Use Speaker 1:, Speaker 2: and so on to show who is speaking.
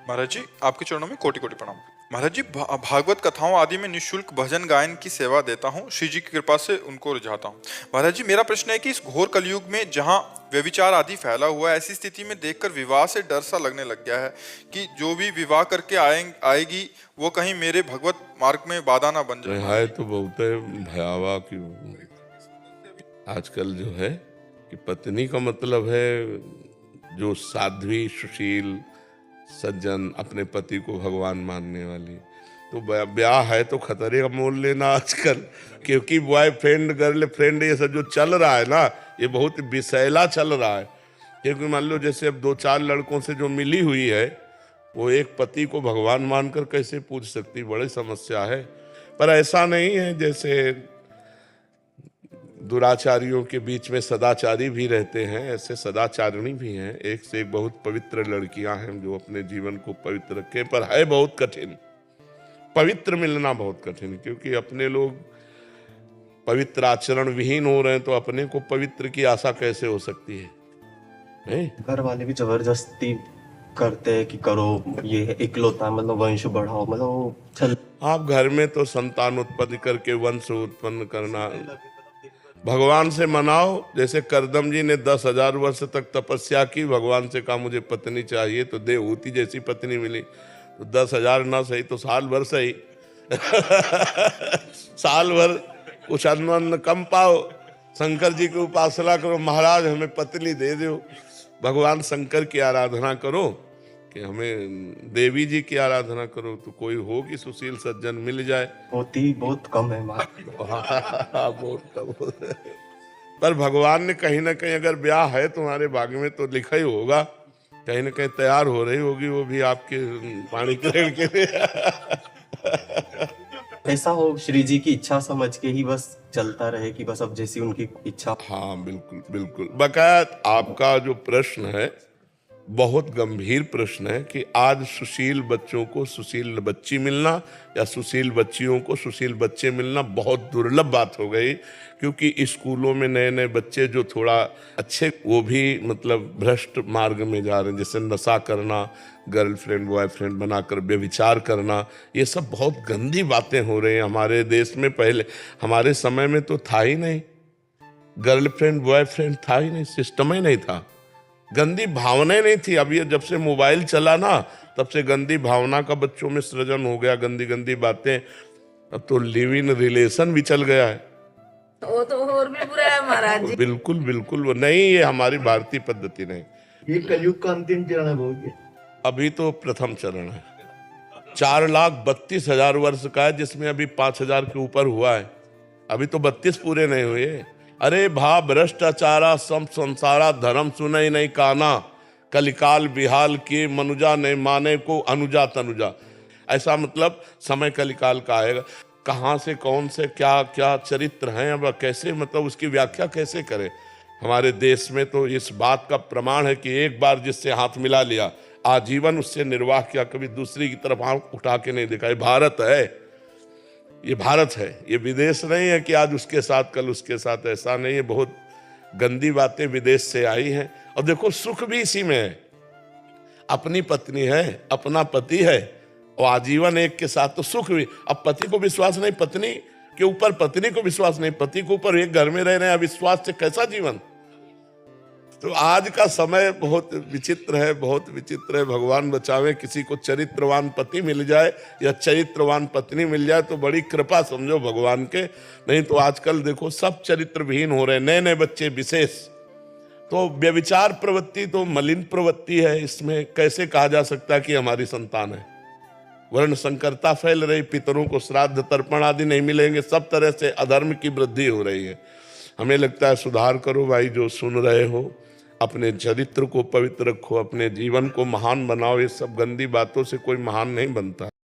Speaker 1: महाराज जी, आपके चरणों में कोटि कोटि प्रणाम। महाराज जी, भागवत कथाओं आदि में निःशुल्क भजन गायन की सेवा देता हूँ, श्री जी की कृपा से उनको रिझाता हूँ। महाराज जी, मेरा प्रश्न है कि इस घोर कलयुग में जहाँ व्यभिचार आदि फैला हुआ है, ऐसी स्थिति में देखकर विवाह से डर सा लगने लग गया है कि जो भी विवाह करके आएगी वो कहीं मेरे भगवत मार्ग में बाधा ना बन जाए।
Speaker 2: है तो बहुत भयावह कि आजकल जो है कि पत्नी का मतलब है जो साध्वी सुशील सज्जन अपने पति को भगवान मानने वाली। तो ब्याह है तो खतरे का मोल लेना आजकल, क्योंकि बॉयफ्रेंड गर्लफ्रेंड ये सब जो चल रहा है ना, ये बहुत विषैला चल रहा है। क्योंकि मान लो जैसे अब 2-4 लड़कों से जो मिली हुई है, वो एक पति को भगवान मानकर कैसे पूछ सकती, बड़ी समस्या है। पर ऐसा नहीं है, जैसे दुराचारियों के बीच में सदाचारी भी रहते हैं, ऐसे सदाचारिणी भी हैं। एक से एक बहुत पवित्र लड़कियां हैं जो अपने जीवन को पवित्र रखे, पर है बहुत कठिन, पवित्र मिलना बहुत कठिन, क्योंकि अपने लोग पवित्र आचरण विहीन हो रहे हैं, तो अपने को पवित्र की आशा कैसे हो सकती है? नहीं,
Speaker 3: घर वाले भी जबरदस्ती करते हैं कि करो, ये इकलौता मतलब वंश बढ़ाओ, मतलब चल।
Speaker 2: आप घर में तो संतान उत्पत्ति करके वंश उत्पन्न करना, भगवान से मनाओ। जैसे करदम जी ने 10,000 वर्ष तक तपस्या की, भगवान से कहा मुझे पत्नी चाहिए, तो देवहूति जैसी पत्नी मिली। तो 10,000 ना सही तो साल भर सही साल भर कुछ अन्न कम पाओ, शंकर जी की उपासना करो, महाराज हमें पत्नी दे दो। भगवान शंकर की आराधना करो कि हमें देवी जी की आराधना करो, तो कोई हो कि सुशील सज्जन मिल जाए।
Speaker 3: होती बहुत कम है
Speaker 2: बहुत कम। पर भगवान ने कहीं ना कहीं अगर ब्याह है तुम्हारे भाग्य में तो लिखा ही होगा, कहीं ना कहीं तैयार हो रही होगी वो भी आपके पाणी ग्रहण के लिए।
Speaker 3: ऐसा हो श्री जी की इच्छा समझ के ही बस चलता रहे कि बस अब जैसी उनकी इच्छा।
Speaker 2: हाँ बिल्कुल बिल्कुल। बकाया आपका जो प्रश्न है बहुत गंभीर प्रश्न है कि आज सुशील बच्चों को सुशील बच्ची मिलना या सुशील बच्चियों को सुशील बच्चे मिलना बहुत दुर्लभ बात हो गई, क्योंकि स्कूलों में नए नए बच्चे जो थोड़ा अच्छे, वो भी मतलब भ्रष्ट मार्ग में जा रहे हैं, जैसे नशा करना, गर्लफ्रेंड बॉयफ्रेंड बनाकर व्यभिचार करना, ये सब बहुत गंदी बातें हो रही हैं हमारे देश में। पहले हमारे समय में तो था ही नहीं, गर्लफ्रेंड बॉयफ्रेंड था ही नहीं, सिस्टम ही नहीं था, गंदी भावनाएं नहीं थी। अब ये जब से मोबाइल चला ना, तब से गंदी भावना का बच्चों में सृजन हो गया, गंदी गंदी बातें। अब तो लिव इन रिलेशन भी चल गया है,
Speaker 4: वो तो और भी बुरा है महाराज जी।
Speaker 2: बिल्कुल बिल्कुल वो नहीं, ये हमारी भारतीय पद्धति नहीं।
Speaker 3: ये कलयुग का अंतिम चरण है बोलिए।
Speaker 2: अभी तो प्रथम चरण है, 4,32,000 वर्ष का है, जिसमें अभी 5,000 के ऊपर हुआ है, अभी तो 32 पूरे नहीं हुए। अरे भा भ्रष्टाचारा सम संसारा धर्म सुनई नहीं काना, कलिकाल बिहाल के मनुजा नहीं माने को अनुजा तनुजा। ऐसा मतलब समय कलिकाल का आएगा, कहाँ से कौन से क्या क्या चरित्र हैं, अब कैसे मतलब उसकी व्याख्या कैसे करें। हमारे देश में तो इस बात का प्रमाण है कि एक बार जिससे हाथ मिला लिया आजीवन उससे निर्वाह किया, कभी दूसरी की तरफ हाथ उठा के नहीं देखा। ये भारत है, ये भारत है, ये विदेश नहीं है कि आज उसके साथ कल उसके साथ, ऐसा नहीं है। बहुत गंदी बातें विदेश से आई हैं, और देखो सुख भी इसी में है, अपनी पत्नी है, अपना पति है, और आजीवन एक के साथ, तो सुख भी। अब पति को विश्वास नहीं, पत्नी के ऊपर पत्नी को विश्वास नहीं, पति के ऊपर एक घर में रह रहे हैं, अविश्वास से कैसा जीवन। तो आज का समय बहुत विचित्र है, बहुत विचित्र है। भगवान बचावे, किसी को चरित्रवान पति मिल जाए या चरित्रवान पत्नी मिल जाए तो बड़ी कृपा समझो भगवान के, नहीं तो आजकल देखो सब चरित्रविहीन हो रहे हैं, नए नए बच्चे विशेष। तो व्यभिचार प्रवृत्ति तो मलिन प्रवृत्ति है, इसमें कैसे कहा जा सकता है कि हमारी संतान है। वर्ण संकरता फैल रही, पितरों को श्राद्ध तर्पण आदि नहीं मिलेंगे, सब तरह से अधर्म की वृद्धि हो रही है। हमें लगता है सुधार करो भाई, जो सुन रहे हो, अपने चरित्र को पवित्र रखो, अपने जीवन को महान बनाओ। ये सब गंदी बातों से कोई महान नहीं बनता।